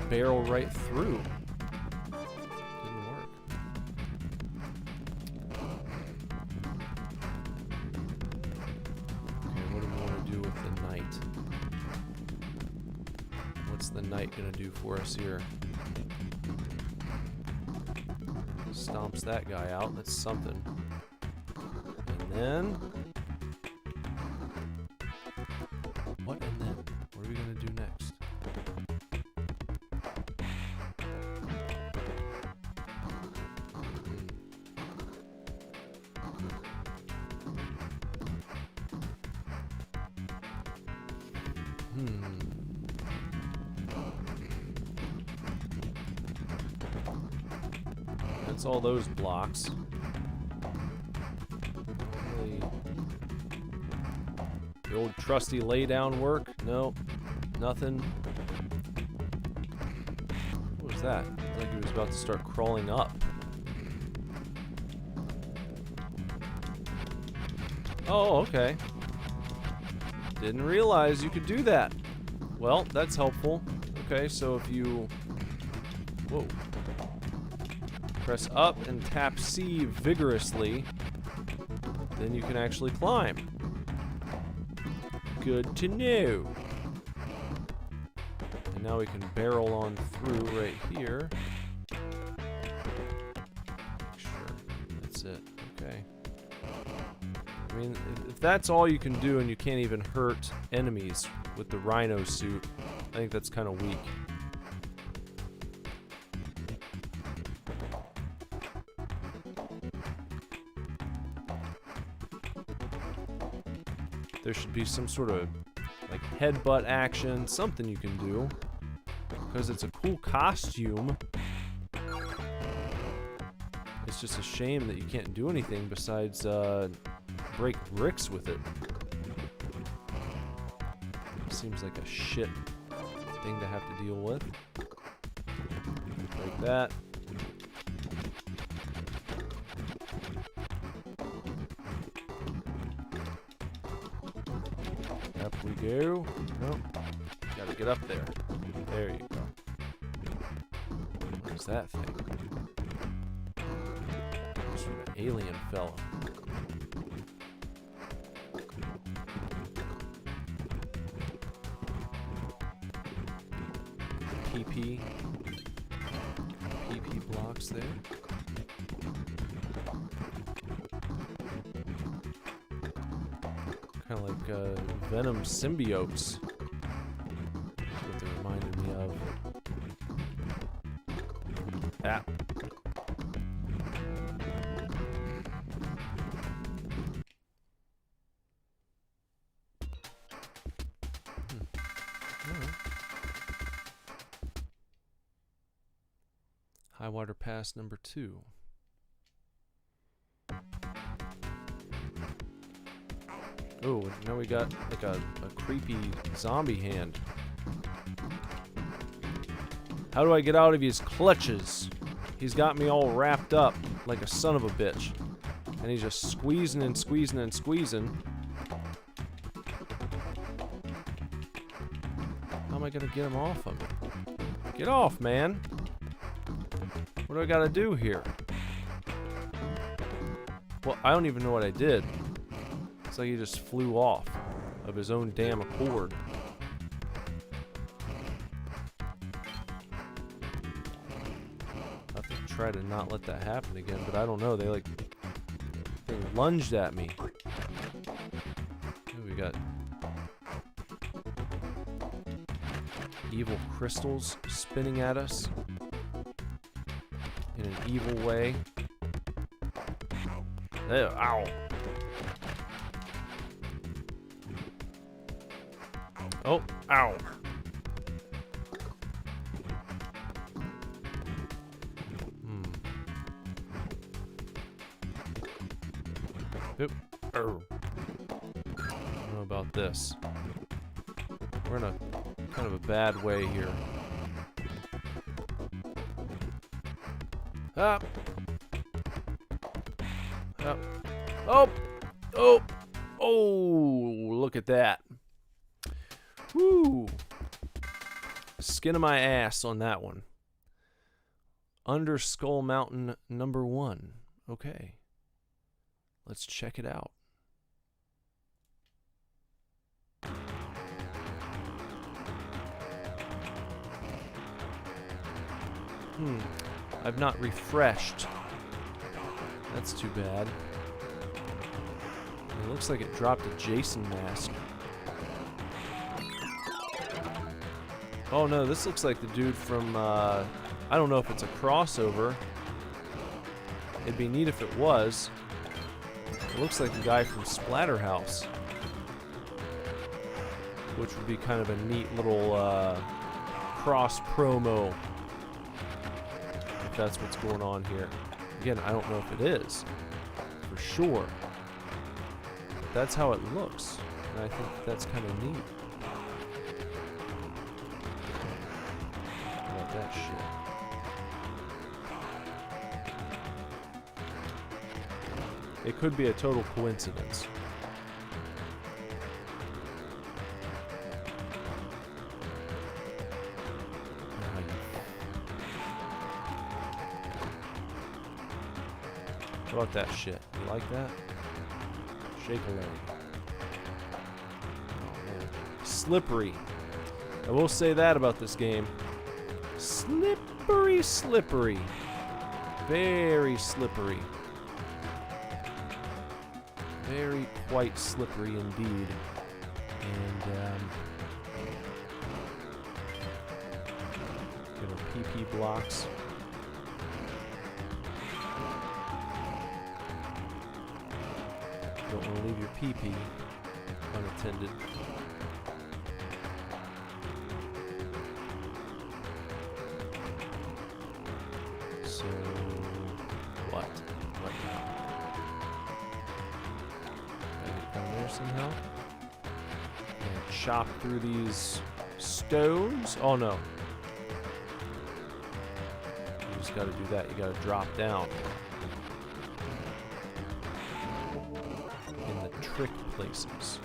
barrel right through. Didn't work. Okay, what do we want to do with the knight? What's the knight going to do for us here? Stomps that guy out. That's something. And then... what and then? What are we going to do next? That's all those blocks. Really. The old trusty lay down work? No, nothing. What was that? Looked like he was about to start crawling up. Oh, okay. Didn't realize you could do that. Well, that's helpful. Okay, so if you... whoa. Press up and tap C vigorously, then you can actually climb. Good to know. And now we can barrel on through right here. Sure, that's it. Okay. I mean, if that's all you can do and you can't even hurt enemies with the rhino suit, I think that's kind of weak. There should be some sort of like headbutt action, something you can do, because it's a cool costume. It's just a shame that you can't do anything besides break bricks with it. Seems like a shit thing to have to deal with. Like that. Up we go. Nope. Gotta get up there. There you go. What is that thing? It's an alien fellow. PP blocks there. Kind of like Venom symbiotes. That's what they reminded me of. Ah. High water pass number 2. Oh, now we got like a creepy zombie hand. How do I get out of his clutches? He's got me all wrapped up like a son of a bitch. And he's just squeezing and squeezing and squeezing. How am I gonna get him off of me? Get off, man! What do I gotta do here? Well, I don't even know what I did. It's like he just flew off of his own damn accord. I have to try to not let that happen again, but I don't know. They lunged at me. Ooh, we got evil crystals spinning at us in an evil way. There, ow. Oh, ow. Oop. Oh. I don't know about this. We're in a kind of a bad way here. Up. Up. Oh. Oh. Oh, look at that. Woo. Skin of my ass on that one. Under Skull Mountain #1. Okay. Let's check it out. I've not refreshed. That's too bad. It looks like it dropped a Jason mask. Oh no, this looks like the dude from, I don't know if it's a crossover. It'd be neat if it was. It looks like the guy from Splatterhouse. Which would be kind of a neat little, cross promo. If that's what's going on here. Again, I don't know if it is. For sure. But that's how it looks. And I think that's kind of neat. How about that shit? It could be a total coincidence. How about that shit? You like that? Shake a leg. Oh man. Slippery. I will say that about this game. Slippery, slippery. Very slippery. Very quite slippery indeed. And, get our PP blocks. Don't want to leave your PP unattended. So, what? What now? Gotta get down there somehow. And chop through these stones. Oh no. You just gotta do that. You gotta drop down. Trick places.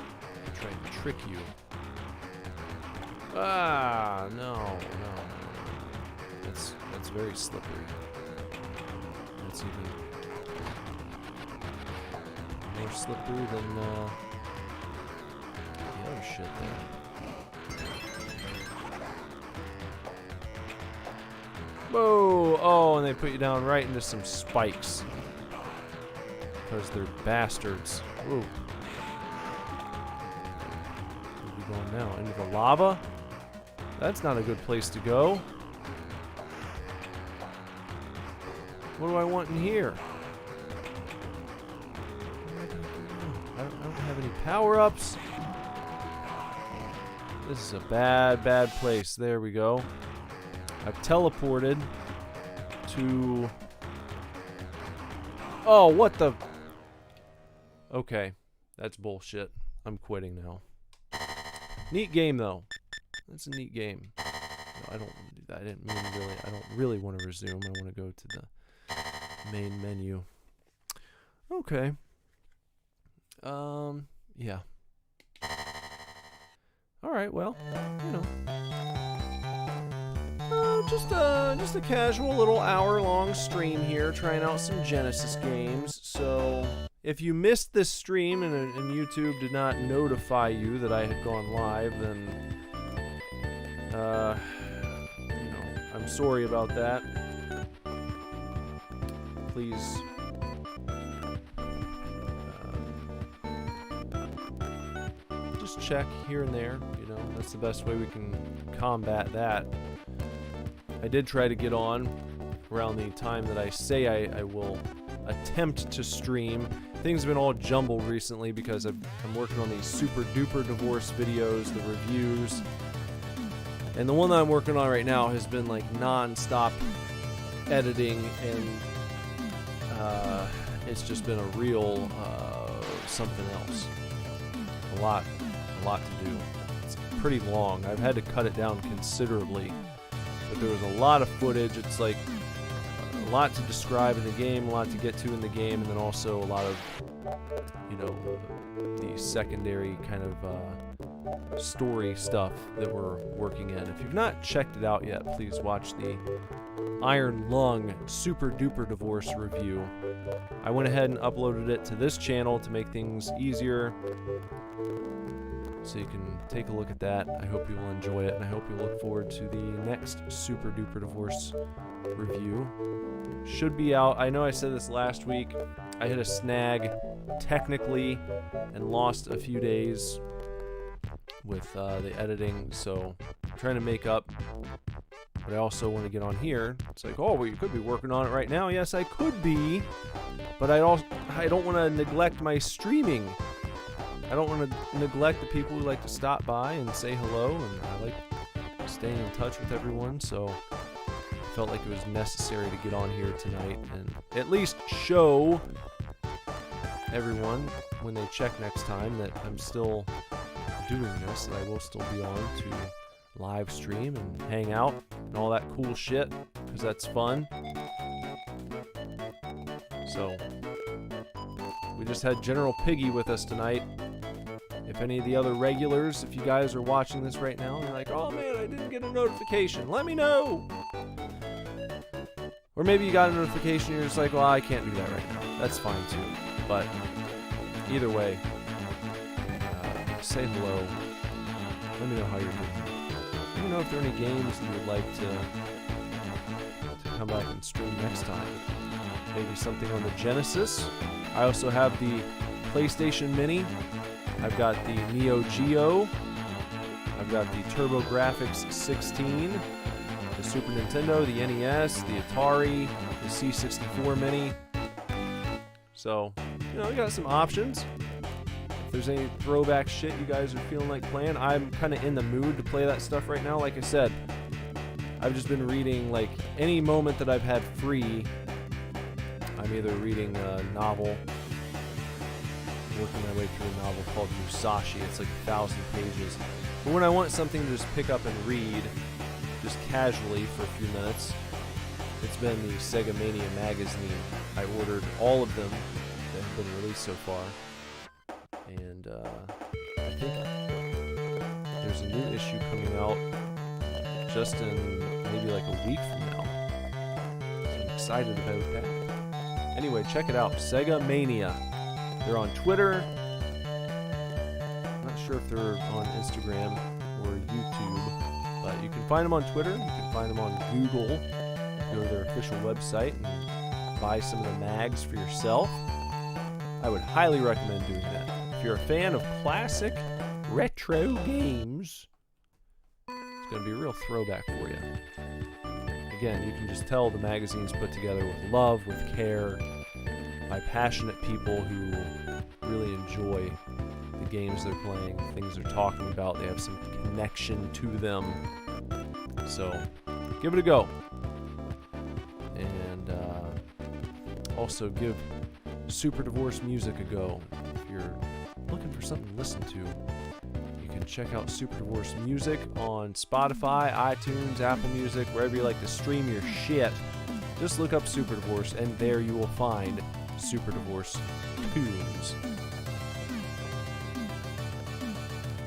They're trying to trick you. Ah, no. That's very slippery. That's even more slippery than the other shit there. Whoa! Oh, and they put you down right into some spikes. Because they're bastards. Ooh. Going now into the lava. That's not a good place to go. What do I want in here? I don't have any power-ups. This is a bad place. There we go. I've teleported to... Oh, what the... Okay. That's bullshit. I'm quitting now. Neat game, though. That's a neat game. No, I don't want to do that. I didn't mean really. I don't really want to resume. I want to go to the main menu. Okay. Yeah. All right. Well, you know, just a casual little hour-long stream here, trying out some Genesis games. So. If you missed this stream and YouTube did not notify you that I had gone live, then, you know, I'm sorry about that. Please, just check here and there, you know, that's the best way we can combat that. I did try to get on around the time that I say I will attempt to stream. Things have been all jumbled recently because I'm working on these super duper divorce videos, the reviews. And the one that I'm working on right now has been like non-stop editing, and it's just been a real something else. A lot to do. It's pretty long. I've had to cut it down considerably. But there was a lot of footage. It's like a lot to describe in the game, a lot to get to in the game, and then also a lot of, you know, the secondary kind of story stuff that we're working in. If you've not checked it out yet, please watch the Iron Lung Super Duper Divorce review. I went ahead and uploaded it to this channel to make things easier, so you can take a look at that. I hope you will enjoy it, and I hope you look forward to the next Super Duper Divorce review. Should be out. I know I said this last week. I hit a snag technically and lost a few days with the editing, so I'm trying to make up. But I also want to get on here. It's like, oh, well, you could be working on it right now. Yes, I could be, but I don't want to neglect my streaming. I don't want to neglect the people who like to stop by and say hello, and I like staying in touch with everyone, so I felt like it was necessary to get on here tonight and at least show everyone when they check next time that I'm still doing this, that I will still be on to live stream and hang out and all that cool shit, because that's fun. So we just had General Piggy with us tonight. If any of the other regulars, if you guys are watching this right now, and you're like, oh man, I didn't get a notification, let me know. Or maybe you got a notification and you're just like, well, I can't do that right now. That's fine too. But either way, say hello. Let me know how you're doing. Let me know if there are any games you would like to come back and stream next time. Maybe something on the Genesis. I also have the PlayStation Mini. I've got the Neo Geo. I've got the TurboGrafx 16, the Super Nintendo, the NES, the Atari, the C64 Mini. So, you know, we got some options. If there's any throwback shit you guys are feeling like playing, I'm kind of in the mood to play that stuff right now. Like I said, I've just been reading, like, any moment that I've had free, I'm either reading a novel, working my way through a novel called Musashi. It's like 1,000 pages. But when I want something to just pick up and read, just casually for a few minutes, it's been the Sega Mania magazine. I ordered all of them that have been released so far. And I think there's a new issue coming out just in maybe like a week from now. So I'm excited about that. Anyway, check it out. Sega Mania. They're on Twitter. I'm not sure if they're on Instagram or YouTube, but you can find them on Twitter. You can find them on Google. Go to their official website and buy some of the mags for yourself. I would highly recommend doing that. If you're a fan of classic retro games, it's going to be a real throwback for you. Again, you can just tell the magazine's put together with love, with care, by passionate people who really enjoy the games they're playing, the things they're talking about. They have some connection to them. So, give it a go. And also give Super Divorce Music a go. If you're looking for something to listen to, you can check out Super Divorce Music on Spotify, iTunes, Apple Music, wherever you like to stream your shit. Just look up Super Divorce, and there you will find Super Divorce tunes.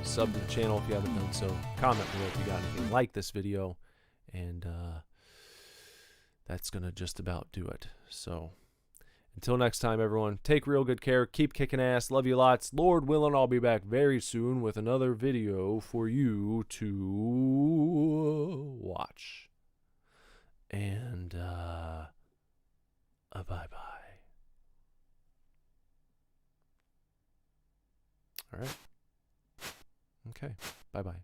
Sub to the channel if you haven't done so. Comment below if you got anything like this video. And that's going to just about do it. So, until next time, everyone, take real good care. Keep kicking ass. Love you lots. Lord willing, I'll be back very soon with another video for you to watch. And, bye-bye. All right. Okay. Bye-bye.